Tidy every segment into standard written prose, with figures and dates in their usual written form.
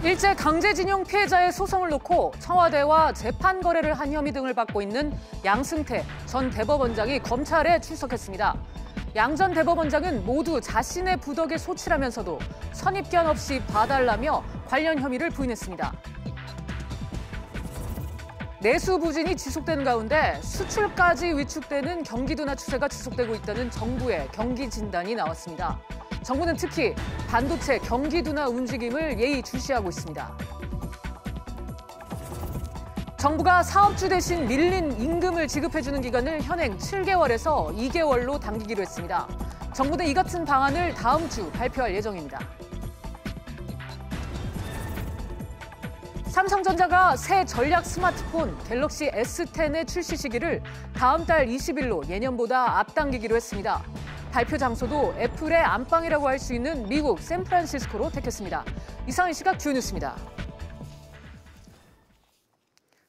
일제 강제징용 피해자의 소송을 놓고 청와대와 재판 거래를 한 혐의 등을 받고 있는 양승태 전 대법원장이 검찰에 출석했습니다. 양 전 대법원장은 모두 자신의 부덕에 소치라면서도 선입견 없이 봐달라며 관련 혐의를 부인했습니다. 내수 부진이 지속되는 가운데 수출까지 위축되는 경기 둔화 추세가 지속되고 있다는 정부의 경기 진단이 나왔습니다. 정부는 특히 반도체 경기 둔화 움직임을 예의주시하고 있습니다. 정부가 사업주 대신 밀린 임금을 지급해주는 기간을 현행 7개월에서 2개월로 당기기로 했습니다. 정부는 이 같은 방안을 다음 주 발표할 예정입니다. 삼성전자가 새 전략 스마트폰 갤럭시 S10의 출시 시기를 다음 달 20일로 예년보다 앞당기기로 했습니다. 발표 장소도 애플의 안방이라고 할 수 있는 미국 샌프란시스코로 택했습니다. 이상은 시각 주요 뉴스입니다.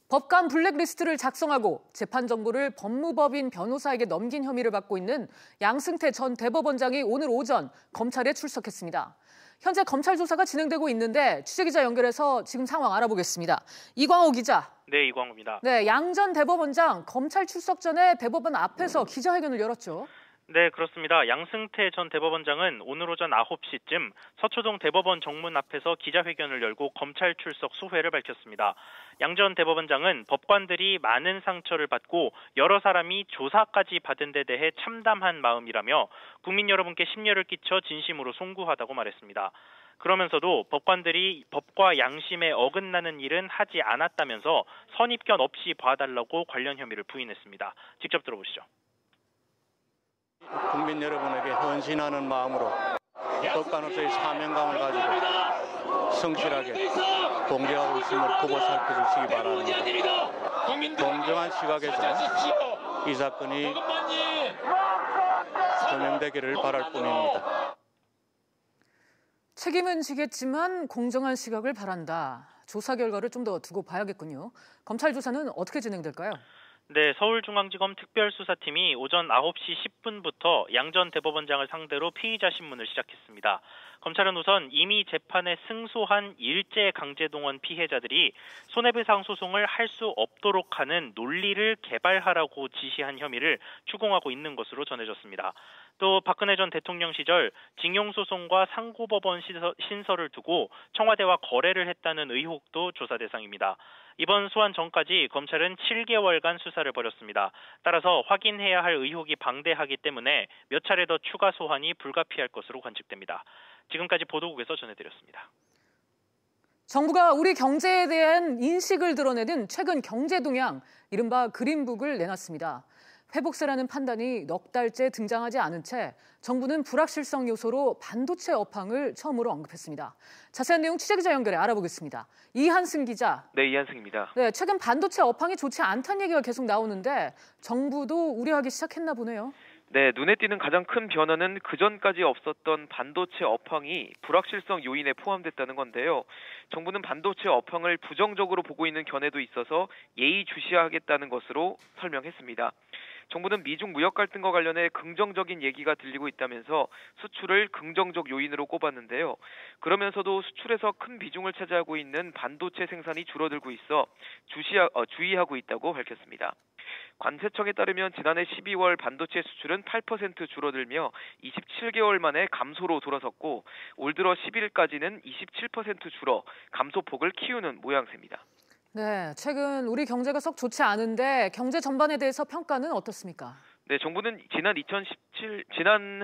법관 블랙리스트를 작성하고 재판 정보를 법무법인 변호사에게 넘긴 혐의를 받고 있는 양승태 전 대법원장이 오늘 오전 검찰에 출석했습니다. 현재 검찰 조사가 진행되고 있는데 취재기자 연결해서 지금 상황 알아보겠습니다. 이광호 기자. 네, 이광호입니다. 네, 양 전 대법원장 검찰 출석 전에 대법원 앞에서 기자회견을 열었죠. 네, 그렇습니다. 양승태 전 대법원장은 오늘 오전 9시쯤 서초동 대법원 정문 앞에서 기자회견을 열고 검찰 출석 소회를 밝혔습니다. 양 전 대법원장은 법관들이 많은 상처를 받고 여러 사람이 조사까지 받은 데 대해 참담한 마음이라며 국민 여러분께 심려를 끼쳐 진심으로 송구하다고 말했습니다. 그러면서도 법관들이 법과 양심에 어긋나는 일은 하지 않았다면서 선입견 없이 봐달라고 관련 혐의를 부인했습니다. 직접 들어보시죠. 국민 여러분에게 헌신하는 마음으로 법관으로서의 사명감을 가지고 성실하게 공개하고 있음을 보고 살펴주시기 바랍니다. 공정한 시각에서 이 사건이 조명되기를 바랄 뿐입니다. 책임은 지겠지만 공정한 시각을 바란다. 조사 결과를 좀 더 두고 봐야겠군요. 검찰 조사는 어떻게 진행될까요? 네, 서울중앙지검 특별수사팀이 오전 9시 10분부터 양 전 대법원장을 상대로 피의자 신문을 시작했습니다. 검찰은 우선 이미 재판에 승소한 일제강제동원 피해자들이 손해배상 소송을 할 수 없도록 하는 논리를 개발하라고 지시한 혐의를 추궁하고 있는 것으로 전해졌습니다. 또 박근혜 전 대통령 시절 징용소송과 상고법원 신설을 두고 청와대와 거래를 했다는 의혹도 조사 대상입니다. 이번 소환 전까지 검찰은 7개월간 수사를 벌였습니다. 따라서 확인해야 할 의혹이 방대하기 때문에 몇 차례 더 추가 소환이 불가피할 것으로 관측됩니다. 지금까지 보도국에서 전해드렸습니다. 정부가 우리 경제에 대한 인식을 드러내는 최근 경제 동향, 이른바 그린북을 내놨습니다. 회복세라는 판단이 넉 달째 등장하지 않은 채 정부는 불확실성 요소로 반도체 업황을 처음으로 언급했습니다. 자세한 내용 취재기자 연결해 알아보겠습니다. 이한승 기자. 네, 이한승입니다. 네, 최근 반도체 업황이 좋지 않다는 얘기가 계속 나오는데 정부도 우려하기 시작했나 보네요. 네, 눈에 띄는 가장 큰 변화는 그전까지 없었던 반도체 업황이 불확실성 요인에 포함됐다는 건데요. 정부는 반도체 업황을 부정적으로 보고 있는 견해도 있어서 예의주시하겠다는 것으로 설명했습니다. 정부는 미중 무역 갈등과 관련해 긍정적인 얘기가 들리고 있다면서 수출을 긍정적 요인으로 꼽았는데요. 그러면서도 수출에서 큰 비중을 차지하고 있는 반도체 생산이 줄어들고 있어 주의하고 있다고 밝혔습니다. 관세청에 따르면 지난해 12월 반도체 수출은 8% 줄어들며 27개월 만에 감소로 돌아섰고 올 들어 10일까지는 27% 줄어 감소폭을 키우는 모양새입니다. 네, 최근 우리 경제가 썩 좋지 않은데 경제 전반에 대해서 평가는 어떻습니까? 네, 정부는 지난 2017년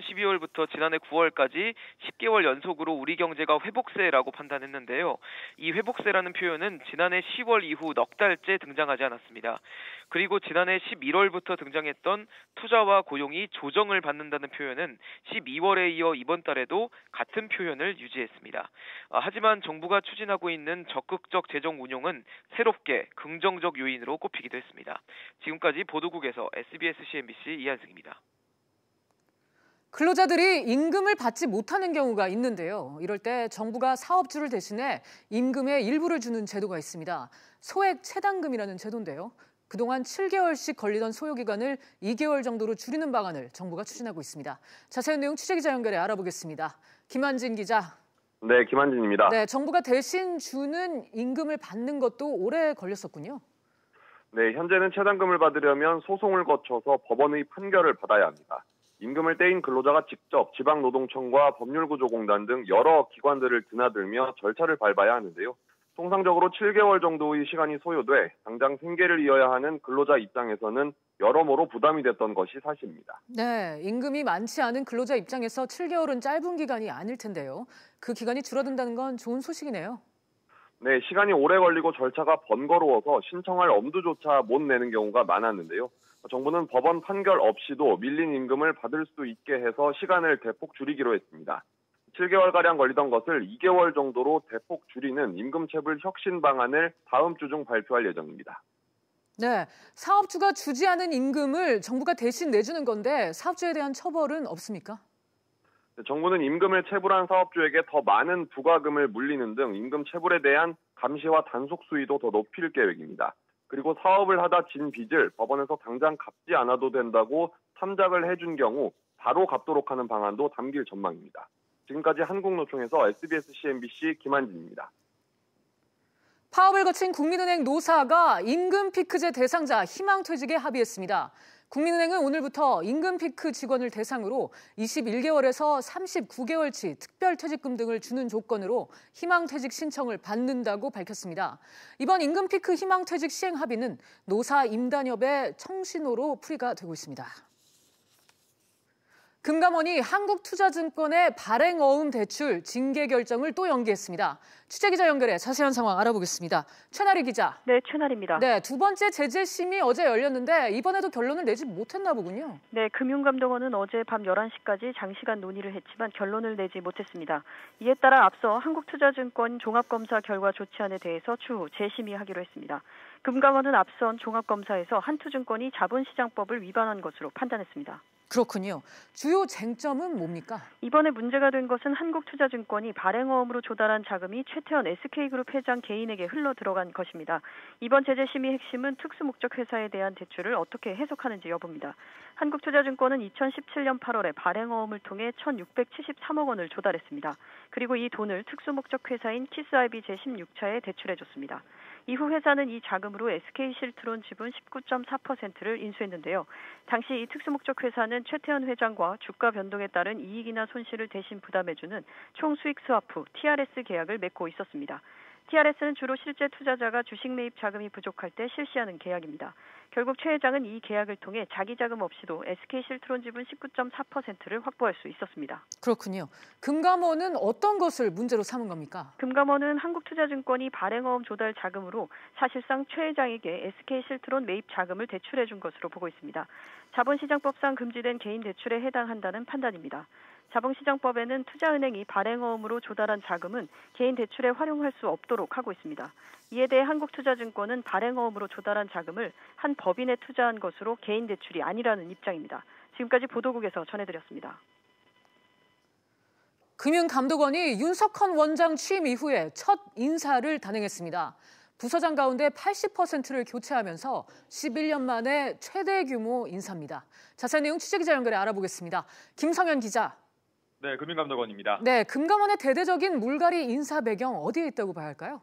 12월부터 지난해 9월까지 10개월 연속으로 우리 경제가 회복세라고 판단했는데요. 이 회복세라는 표현은 지난해 10월 이후 넉 달째 등장하지 않았습니다. 그리고 지난해 11월부터 등장했던 투자와 고용이 조정을 받는다는 표현은 12월에 이어 이번 달에도 같은 표현을 유지했습니다. 하지만 정부가 추진하고 있는 적극적 재정 운용은 새롭게 긍정적 요인으로 꼽히기도 했습니다. 지금까지 보도국에서 SBS CNBC 이한승입니다. 근로자들이 임금을 받지 못하는 경우가 있는데요. 이럴 때 정부가 사업주를 대신해 임금의 일부를 주는 제도가 있습니다. 소액 체당금이라는 제도인데요. 그동안 7개월씩 걸리던 소요기간을 2개월 정도로 줄이는 방안을 정부가 추진하고 있습니다. 자세한 내용 취재기자 연결해 알아보겠습니다. 김한진 기자. 네, 김한진입니다. 네, 정부가 대신 주는 임금을 받는 것도 오래 걸렸었군요. 네, 현재는 최단금을 받으려면 소송을 거쳐서 법원의 판결을 받아야 합니다. 임금을 떼인 근로자가 직접 지방노동청과 법률구조공단 등 여러 기관들을 드나들며 절차를 밟아야 하는데요. 통상적으로 7개월 정도의 시간이 소요돼 당장 생계를 이어야 하는 근로자 입장에서는 여러모로 부담이 됐던 것이 사실입니다. 네, 임금이 많지 않은 근로자 입장에서 7개월은 짧은 기간이 아닐 텐데요. 그 기간이 줄어든다는 건 좋은 소식이네요. 네, 시간이 오래 걸리고 절차가 번거로워서 신청할 엄두조차 못 내는 경우가 많았는데요. 정부는 법원 판결 없이도 밀린 임금을 받을 수 있게 해서 시간을 대폭 줄이기로 했습니다. 7개월가량 걸리던 것을 2개월 정도로 대폭 줄이는 임금체불 혁신 방안을 다음 주 중 발표할 예정입니다. 네, 사업주가 주지 않은 임금을 정부가 대신 내주는 건데 사업주에 대한 처벌은 없습니까? 정부는 임금을 체불한 사업주에게 더 많은 부과금을 물리는 등 임금 체불에 대한 감시와 단속 수위도 더 높일 계획입니다. 그리고 사업을 하다 진 빚을 법원에서 당장 갚지 않아도 된다고 참작을 해준 경우 바로 갚도록 하는 방안도 담길 전망입니다. 지금까지 한국노총에서 SBS CNBC 김한진입니다. 파업을 거친 국민은행 노사가 임금 피크제 대상자 희망퇴직에 합의했습니다. 국민은행은 오늘부터 임금 피크 직원을 대상으로 21개월에서 39개월치 특별퇴직금 등을 주는 조건으로 희망퇴직 신청을 받는다고 밝혔습니다. 이번 임금 피크 희망퇴직 시행 합의는 노사 임단협의 청신호로 풀이가 되고 있습니다. 금감원이 한국투자증권의 발행어음 대출 징계 결정을 또 연기했습니다. 취재기자 연결해 자세한 상황 알아보겠습니다. 최나리 기자. 네, 최나리입니다. 네, 두 번째 제재심이 어제 열렸는데 이번에도 결론을 내지 못했나 보군요. 네, 금융감독원은 어제 밤 11시까지 장시간 논의를 했지만 결론을 내지 못했습니다. 이에 따라 앞서 한국투자증권 종합검사 결과 조치안에 대해서 추후 재심의하기로 했습니다. 금감원은 앞선 종합검사에서 한투증권이 자본시장법을 위반한 것으로 판단했습니다. 그렇군요. 주요 쟁점은 뭡니까? 이번에 문제가 된 것은 한국투자증권이 발행어음으로 조달한 자금이 최태원 SK그룹 회장 개인에게 흘러 들어간 것입니다. 이번 제재심의 핵심은 특수목적 회사에 대한 대출을 어떻게 해석하는지 여부입니다. 한국투자증권은 2017년 8월에 발행어음을 통해 1,673억 원을 조달했습니다. 그리고 이 돈을 특수목적 회사인 키스IB 제16차에 대출해줬습니다. 이후 회사는 이 자금으로 SK실트론 지분 19.4%를 인수했는데요. 당시 이 특수목적 회사는 최태원 회장과 주가 변동에 따른 이익이나 손실을 대신 부담해주는 총수익 스와프 TRS 계약을 맺고 있었습니다. TRS는 주로 실제 투자자가 주식 매입 자금이 부족할 때 실시하는 계약입니다. 결국 최 회장은 이 계약을 통해 자기 자금 없이도 SK실트론 지분 19.4%를 확보할 수 있었습니다. 그렇군요. 금감원은 어떤 것을 문제로 삼은 겁니까? 금감원은 한국투자증권이 발행어음 조달 자금으로 사실상 최 회장에게 SK실트론 매입 자금을 대출해 준 것으로 보고 있습니다. 자본시장법상 금지된 개인 대출에 해당한다는 판단입니다. 자본시장법에는 투자은행이 발행어음으로 조달한 자금은 개인 대출에 활용할 수 없도록 하고 있습니다. 이에 대해 한국투자증권은 발행어음으로 조달한 자금을 한 법인에 투자한 것으로 개인 대출이 아니라는 입장입니다. 지금까지 보도국에서 전해드렸습니다. 금융감독원이 윤석헌 원장 취임 이후에 첫 인사를 단행했습니다. 부서장 가운데 80%를 교체하면서 11년 만에 최대 규모 인사입니다. 자세한 내용 취재기자 연결해 알아보겠습니다. 김성현 기자. 네, 금융감독원입니다. 네, 금감원의 대대적인 물갈이 인사 배경 어디에 있다고 봐야 할까요?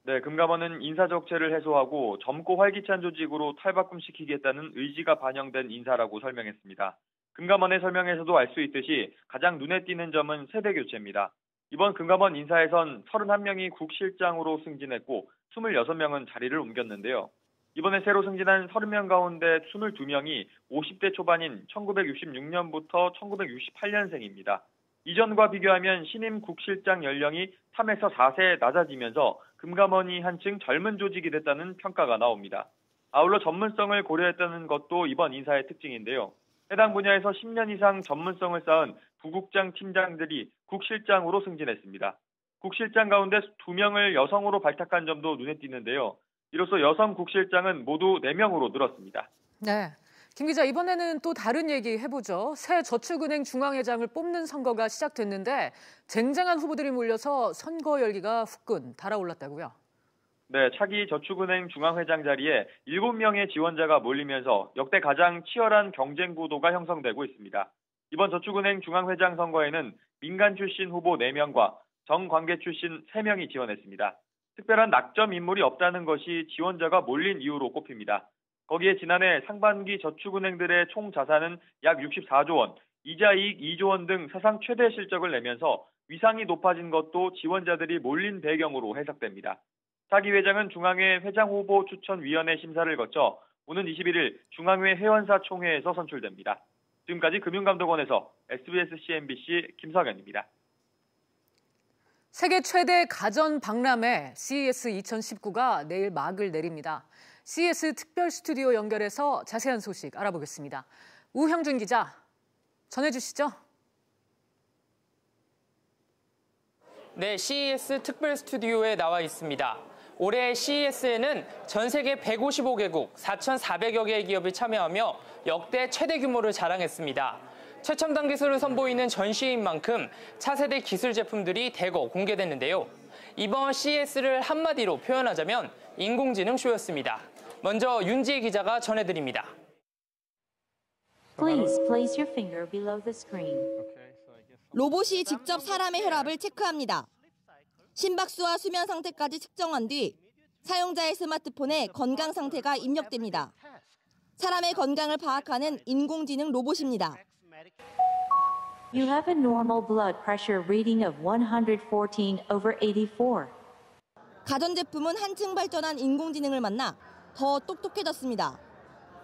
네, 금감원은 인사적체를 해소하고 젊고 활기찬 조직으로 탈바꿈시키겠다는 의지가 반영된 인사라고 설명했습니다. 금감원의 설명에서도 알 수 있듯이 가장 눈에 띄는 점은 세대 교체입니다. 이번 금감원 인사에선 31명이 국실장으로 승진했고 26명은 자리를 옮겼는데요. 이번에 새로 승진한 30명 가운데 22명이 50대 초반인 1966년부터 1968년생입니다. 이전과 비교하면 신임 국실장 연령이 3에서 4세 낮아지면서 금감원이 한층 젊은 조직이 됐다는 평가가 나옵니다. 아울러 전문성을 고려했다는 것도 이번 인사의 특징인데요. 해당 분야에서 10년 이상 전문성을 쌓은 부국장 팀장들이 국실장으로 승진했습니다. 국실장 가운데 2명을 여성으로 발탁한 점도 눈에 띄는데요. 이로써 여성 국실장은 모두 4명으로 늘었습니다. 네, 김 기자, 이번에는 또 다른 얘기 해보죠. 새 저축은행 중앙회장을 뽑는 선거가 시작됐는데 쟁쟁한 후보들이 몰려서 선거 열기가 후끈 달아올랐다고요? 네, 차기 저축은행 중앙회장 자리에 7명의 지원자가 몰리면서 역대 가장 치열한 경쟁 구도가 형성되고 있습니다. 이번 저축은행 중앙회장 선거에는 민간 출신 후보 4명과 정관계 출신 3명이 지원했습니다. 특별한 낙점 인물이 없다는 것이 지원자가 몰린 이유로 꼽힙니다. 거기에 지난해 상반기 저축은행들의 총 자산은 약 64조 원, 이자 이익 2조 원 등 사상 최대 실적을 내면서 위상이 높아진 것도 지원자들이 몰린 배경으로 해석됩니다. 차기 회장은 중앙회 회장 후보 추천위원회 심사를 거쳐 오는 21일 중앙회 회원사 총회에서 선출됩니다. 지금까지 금융감독원에서 SBS CNBC 김석연입니다. 세계 최대 가전 박람회 CES 2019가 내일 막을 내립니다. CES 특별 스튜디오 연결해서 자세한 소식 알아보겠습니다. 우형준 기자, 전해주시죠. 네, CES 특별 스튜디오에 나와 있습니다. 올해 CES에는 전 세계 155개국 4,400여 개의 기업이 참여하며 역대 최대 규모를 자랑했습니다. 최첨단 기술을 선보이는 전시회인 만큼 차세대 기술 제품들이 대거 공개됐는데요. 이번 CES를 한마디로 표현하자면 인공지능 쇼였습니다. 먼저 윤지혜 기자가 전해드립니다. Please place your finger below the screen. 로봇이 직접 사람의 혈압을 체크합니다. 심박수와 수면 상태까지 측정한 뒤 사용자의 스마트폰에 건강 상태가 입력됩니다. 사람의 건강을 파악하는 인공지능 로봇입니다. You have a normal blood pressure reading of 114/84. 가전제품은 한층 발전한 인공지능을 만나 더 똑똑해졌습니다.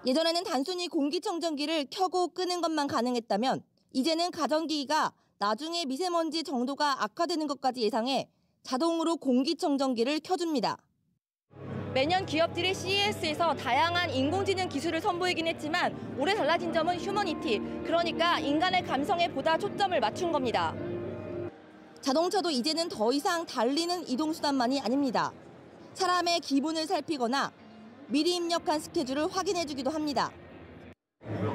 예전에는 단순히 공기청정기를 켜고 끄는 것만 가능했다면 이제는 가전기기가 나중에 미세먼지 정도가 악화되는 것까지 예상해 자동으로 공기청정기를 켜줍니다. 매년 기업들이 CES에서 다양한 인공지능 기술을 선보이긴 했지만 올해 달라진 점은 휴머니티, 그러니까 인간의 감성에 보다 초점을 맞춘 겁니다. 자동차도 이제는 더 이상 달리는 이동수단만이 아닙니다. 사람의 기분을 살피거나 미리 입력한 스케줄을 확인해주기도 합니다.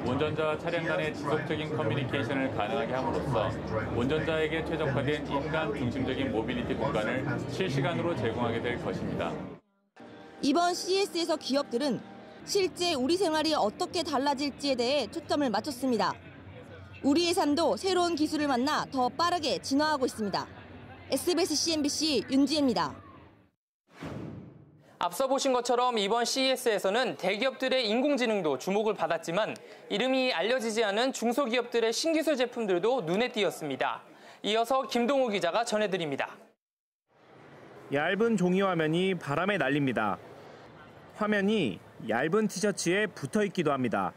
운전자와 차량 간의 지속적인 커뮤니케이션을 가능하게 함으로써 운전자에게 최적화된 인간 중심적인 모빌리티 공간을 실시간으로 제공하게 될 것입니다. 이번 CES에서 기업들은 실제 우리 생활이 어떻게 달라질지에 대해 초점을 맞췄습니다. 우리의 삶도 새로운 기술을 만나 더 빠르게 진화하고 있습니다. SBS CNBC 윤지혜입니다. 앞서 보신 것처럼 이번 CES에서는 대기업들의 인공지능도 주목을 받았지만 이름이 알려지지 않은 중소기업들의 신기술 제품들도 눈에 띄었습니다. 이어서 김동우 기자가 전해드립니다. 얇은 종이 화면이 바람에 날립니다. 화면이 얇은 티셔츠에 붙어있기도 합니다.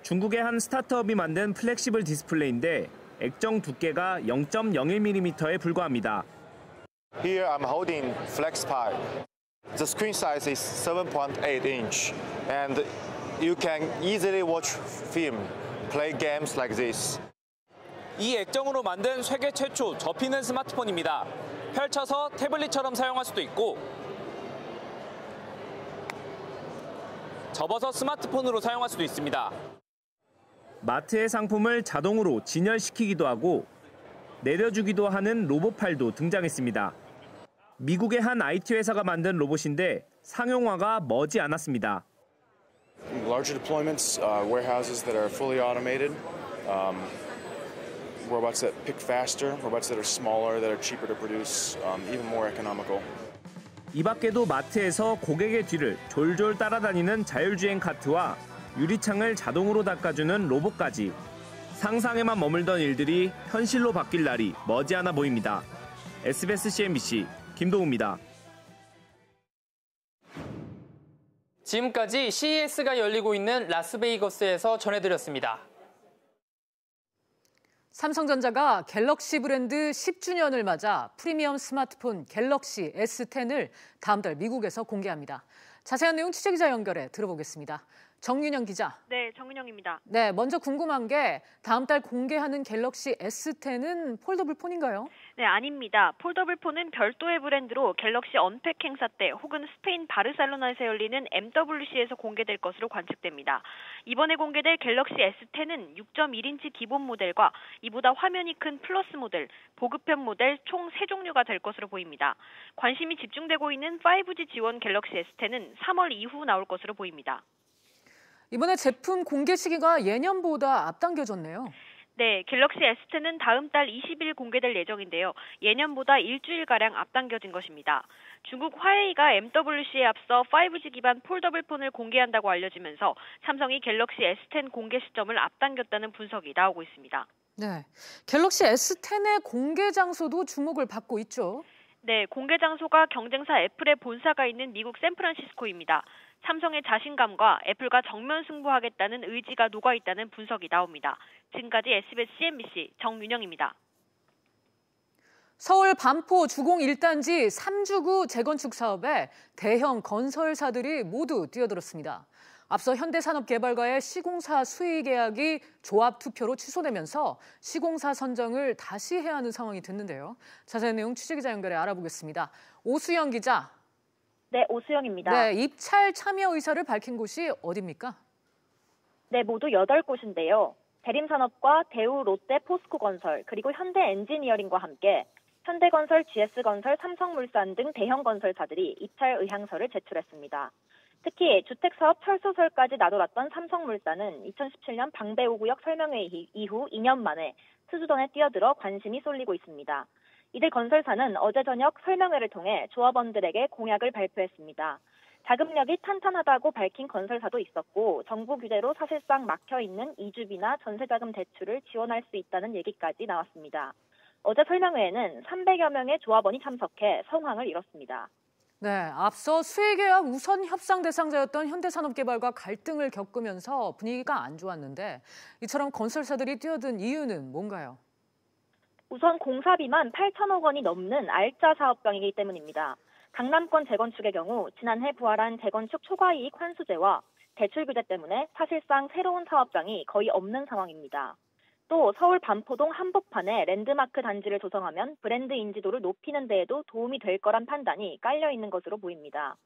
중국의 한 스타트업이 만든 플렉시블 디스플레이인데 액정 두께가 0.01mm에 불과합니다. Here I'm holding FlexPi. The screen size is 7.8 inch, and you can easily watch film, play games like this. 이 액정으로 만든 세계 최초 접히는 스마트폰입니다. 펼쳐서 태블릿처럼 사용할 수도 있고 접어서 스마트폰으로 사용할 수도 있습니다. 마트의 상품을 자동으로 진열시키기도 하고 내려주기도 하는 로봇팔도 등장했습니다. 미국의 한 IT 회사가 만든 로봇인데 상용화가 머지 않았습니다. Larger deployments, warehouses that are fully automated, robots that pick faster, robots that are smaller, that are cheaper to produce, even more economical. 이 밖에도 마트에서 고객의 뒤를 졸졸 따라다니는 자율주행 카트와 유리창을 자동으로 닦아주는 로봇까지 상상에만 머물던 일들이 현실로 바뀔 날이 머지않아 보입니다. SBS CNBC 김동우입니다. 지금까지 CES가 열리고 있는 라스베이거스에서 전해드렸습니다. 삼성전자가 갤럭시 브랜드 10주년을 맞아 프리미엄 스마트폰 갤럭시 S10을 다음 달 미국에서 공개합니다. 자세한 내용 취재기자 연결해 들어보겠습니다. 정윤영 기자. 네, 정윤영입니다. 네, 먼저 궁금한 게 다음 달 공개하는 갤럭시 S10은 폴더블 폰인가요? 네, 아닙니다. 폴더블 폰은 별도의 브랜드로 갤럭시 언팩 행사 때 혹은 스페인 바르셀로나에서 열리는 MWC에서 공개될 것으로 관측됩니다. 이번에 공개될 갤럭시 S10은 6.1인치 기본 모델과 이보다 화면이 큰 플러스 모델, 보급형 모델 총 3종류가 될 것으로 보입니다. 관심이 집중되고 있는 5G 지원 갤럭시 S10은 3월 이후 나올 것으로 보입니다. 이번에 제품 공개 시기가 예년보다 앞당겨졌네요. 네, 갤럭시 S10은 다음 달 20일 공개될 예정인데요. 예년보다 일주일가량 앞당겨진 것입니다. 중국 화웨이가 MWC에 앞서 5G 기반 폴더블 폰을 공개한다고 알려지면서 삼성이 갤럭시 S10 공개 시점을 앞당겼다는 분석이 나오고 있습니다. 네, 갤럭시 S10의 공개 장소도 주목을 받고 있죠. 네, 공개 장소가 경쟁사 애플의 본사가 있는 미국 샌프란시스코입니다. 삼성의 자신감과 애플과 정면 승부하겠다는 의지가 녹아있다는 분석이 나옵니다. 지금까지 SBS CNBC 정윤영입니다. 서울 반포 주공 1단지 3주구 재건축 사업에 대형 건설사들이 모두 뛰어들었습니다. 앞서 현대산업개발과의 시공사 수의 계약이 조합 투표로 취소되면서 시공사 선정을 다시 해야 하는 상황이 됐는데요. 자세한 내용 취재기자 연결해 알아보겠습니다. 오수영 기자. 네, 오수영입니다. 네, 입찰 참여 의사를 밝힌 곳이 어디입니까? 네, 모두 8곳인데요. 대림산업과 대우, 롯데, 포스코건설, 그리고 현대엔지니어링과 함께 현대건설, GS건설, 삼성물산 등 대형 건설사들이 입찰 의향서를 제출했습니다. 특히 주택사업 철소설까지 나돌았던 삼성물산은 2017년 방배오구역 설명회 이후 2년 만에 수주전에 뛰어들어 관심이 쏠리고 있습니다. 이들 건설사는 어제 저녁 설명회를 통해 조합원들에게 공약을 발표했습니다. 자금력이 탄탄하다고 밝힌 건설사도 있었고 정부 규제로 사실상 막혀있는 이주비나 전세자금 대출을 지원할 수 있다는 얘기까지 나왔습니다. 어제 설명회에는 300여 명의 조합원이 참석해 성황을 이뤘습니다. 네, 앞서 수의계약 우선 협상 대상자였던 현대산업개발과 갈등을 겪으면서 분위기가 안 좋았는데 이처럼 건설사들이 뛰어든 이유는 뭔가요? 우선 공사비만 8천억 원이 넘는 알짜 사업장이기 때문입니다. 강남권 재건축의 경우 지난해 부활한 재건축 초과이익 환수제와 대출 규제 때문에 사실상 새로운 사업장이 거의 없는 상황입니다. 또 서울 반포동 한복판에 랜드마크 단지를 조성하면 브랜드 인지도를 높이는 데에도 도움이 될 거란 판단이 깔려 있는 것으로 보입니다.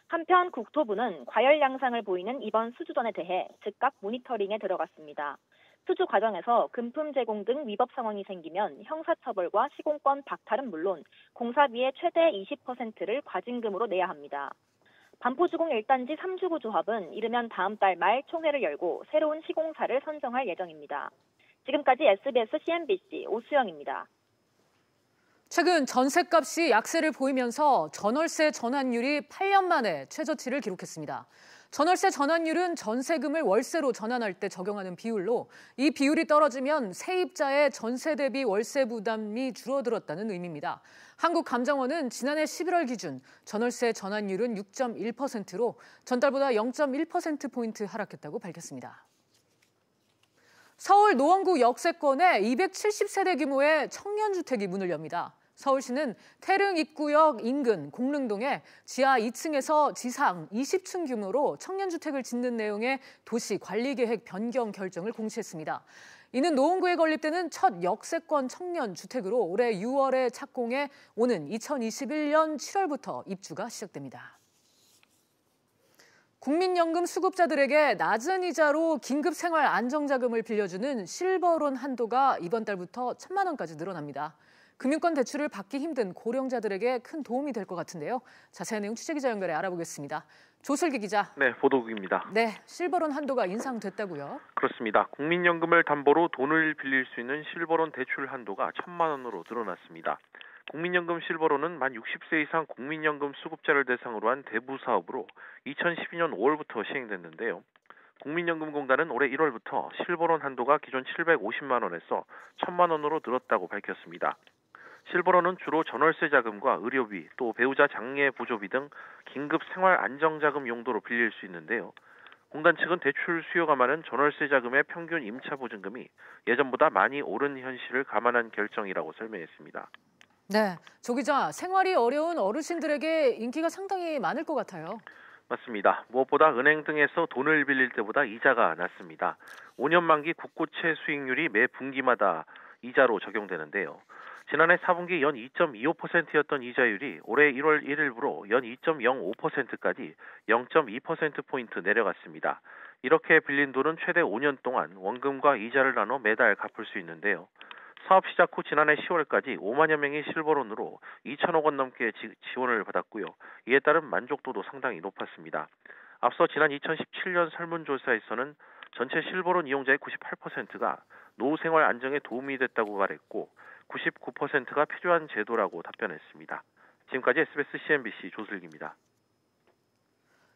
한편 국토부는 과열 양상을 보이는 이번 수주전에 대해 즉각 모니터링에 들어갔습니다. 수주 과정에서 금품 제공 등 위법 상황이 생기면 형사처벌과 시공권 박탈은 물론 공사비의 최대 20%를 과징금으로 내야 합니다. 반포주공 1단지 3주구 조합은 이르면 다음 달 말 총회를 열고 새로운 시공사를 선정할 예정입니다. 지금까지 SBS CNBC 오수영입니다. 최근 전셋값이 약세를 보이면서 전월세 전환율이 8년 만에 최저치를 기록했습니다. 전월세 전환율은 전세금을 월세로 전환할 때 적용하는 비율로 이 비율이 떨어지면 세입자의 전세 대비 월세 부담이 줄어들었다는 의미입니다. 한국감정원은 지난해 11월 기준 전월세 전환율은 6.1%로 전달보다 0.1%포인트 하락했다고 밝혔습니다. 서울 노원구 역세권에 270세대 규모의 청년주택이 문을 엽니다. 서울시는 태릉 입구역 인근 공릉동에 지하 2층에서 지상 20층 규모로 청년주택을 짓는 내용의 도시관리계획 변경 결정을 공시했습니다. 이는 노원구에 건립되는 첫 역세권 청년주택으로 올해 6월에 착공해 오는 2021년 7월부터 입주가 시작됩니다. 국민연금 수급자들에게 낮은 이자로 긴급 생활 안정자금을 빌려주는 실버론 한도가 이번 달부터 1,000만 원까지 늘어납니다. 금융권 대출을 받기 힘든 고령자들에게 큰 도움이 될 것 같은데요. 자세한 내용 취재기자 연결해 알아보겠습니다. 조슬기 기자. 네, 보도국입니다. 네, 실버론 한도가 인상됐다고요? 그렇습니다. 국민연금을 담보로 돈을 빌릴 수 있는 실버론 대출 한도가 1,000만 원으로 늘어났습니다. 국민연금 실버론은 만 60세 이상 국민연금 수급자를 대상으로 한 대부 사업으로 2012년 5월부터 시행됐는데요. 국민연금공단은 올해 1월부터 실버론 한도가 기존 750만 원에서 1,000만 원으로 늘었다고 밝혔습니다. 실버론은 주로 전월세 자금과 의료비, 또 배우자 장례 보조비 등 긴급 생활 안정자금 용도로 빌릴 수 있는데요. 공단 측은 대출 수요가 많은 전월세 자금의 평균 임차 보증금이 예전보다 많이 오른 현실을 감안한 결정이라고 설명했습니다. 네, 조 기자, 생활이 어려운 어르신들에게 인기가 상당히 많을 것 같아요. 맞습니다. 무엇보다 은행 등에서 돈을 빌릴 때보다 이자가 낮습니다. 5년 만기 국고채 수익률이 매 분기마다 이자로 적용되는데요. 지난해 4분기 연 2.25%였던 이자율이 올해 1월 1일부로 연 2.05%까지 0.2%포인트 내려갔습니다. 이렇게 빌린 돈은 최대 5년 동안 원금과 이자를 나눠 매달 갚을 수 있는데요. 사업 시작 후 지난해 10월까지 5만여 명이 실버론으로 2천억 원 넘게 지원을 받았고요. 이에 따른 만족도도 상당히 높았습니다. 앞서 지난 2017년 설문조사에서는 전체 실버론 이용자의 98%가 노후 생활 안정에 도움이 됐다고 말했고 99%가 필요한 제도라고 답변했습니다. 지금까지 SBS CNBC 조슬기입니다.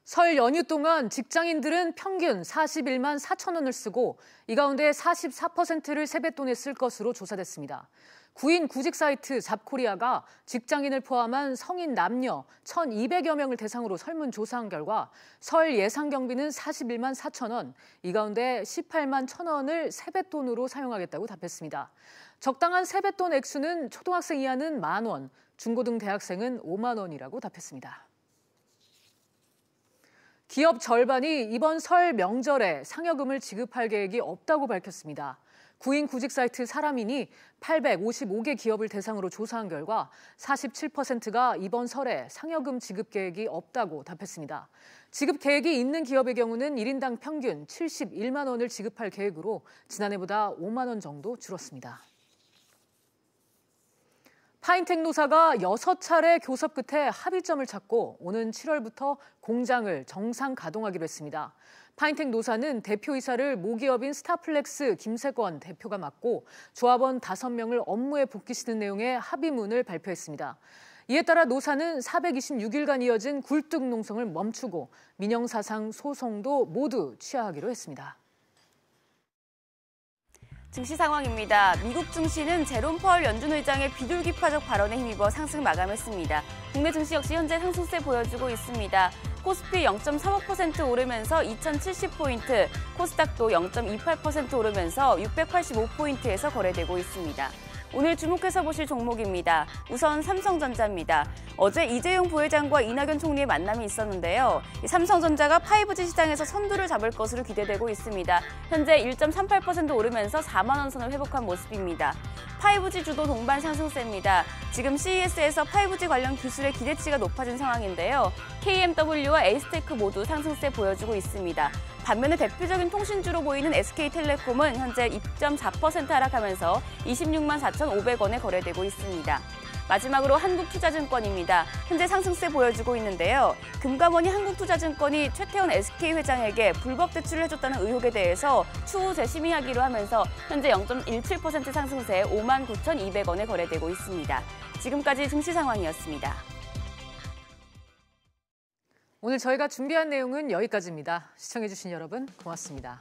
설 연휴 동안 직장인들은 평균 41만 4천 원을 쓰고 이 가운데 44%를 세뱃돈에 쓸 것으로 조사됐습니다. 구인 구직 사이트 잡코리아가 직장인을 포함한 성인 남녀 1,200여 명을 대상으로 설문조사한 결과 설 예상 경비는 41만 4천 원, 이 가운데 18만 1천 원을 세뱃돈으로 사용하겠다고 답했습니다. 적당한 세뱃돈 액수는 초등학생 이하는 10,000원, 중고등 대학생은 5만 원이라고 답했습니다. 기업 절반이 이번 설 명절에 상여금을 지급할 계획이 없다고 밝혔습니다. 구인 구직 사이트 사람인이 855개 기업을 대상으로 조사한 결과 47%가 이번 설에 상여금 지급 계획이 없다고 답했습니다. 지급 계획이 있는 기업의 경우는 1인당 평균 71만 원을 지급할 계획으로 지난해보다 5만 원 정도 줄었습니다. 파인텍 노사가 6차례 교섭 끝에 합의점을 찾고 오는 7월부터 공장을 정상 가동하기로 했습니다. 파인텍 노사는 대표이사를 모기업인 스타플렉스 김세권 대표가 맡고 조합원 5명을 업무에 복귀시키는 내용의 합의문을 발표했습니다. 이에 따라 노사는 426일간 이어진 굴뚝 농성을 멈추고 민영사상 소송도 모두 취하하기로 했습니다. 증시 상황입니다. 미국 증시는 제롬 파월 연준 의장의 비둘기파적 발언에 힘입어 상승 마감했습니다. 국내 증시 역시 현재 상승세 보여주고 있습니다. 코스피 0.35% 오르면서 2,070포인트, 코스닥도 0.28% 오르면서 685포인트에서 거래되고 있습니다. 오늘 주목해서 보실 종목입니다. 우선 삼성전자입니다. 어제 이재용 부회장과 이낙연 총리의 만남이 있었는데요. 삼성전자가 5G 시장에서 선두를 잡을 것으로 기대되고 있습니다. 현재 1.38% 오르면서 4만 원 선을 회복한 모습입니다. 5G 주도 동반 상승세입니다. 지금 CES에서 5G 관련 기술의 기대치가 높아진 상황인데요. KMW와 에이스테크 모두 상승세 보여주고 있습니다. 반면에 대표적인 통신주로 보이는 SK텔레콤은 현재 2.4% 하락하면서 26만 4,500원에 거래되고 있습니다. 마지막으로 한국투자증권입니다. 현재 상승세 보여주고 있는데요. 금감원이 한국투자증권이 최태원 SK 회장에게 불법 대출을 해줬다는 의혹에 대해서 추후 재심의하기로 하면서 현재 0.17% 상승세 5만 9,200원에 거래되고 있습니다. 지금까지 증시 상황이었습니다. 오늘 저희가 준비한 내용은 여기까지입니다. 시청해주신 여러분 고맙습니다.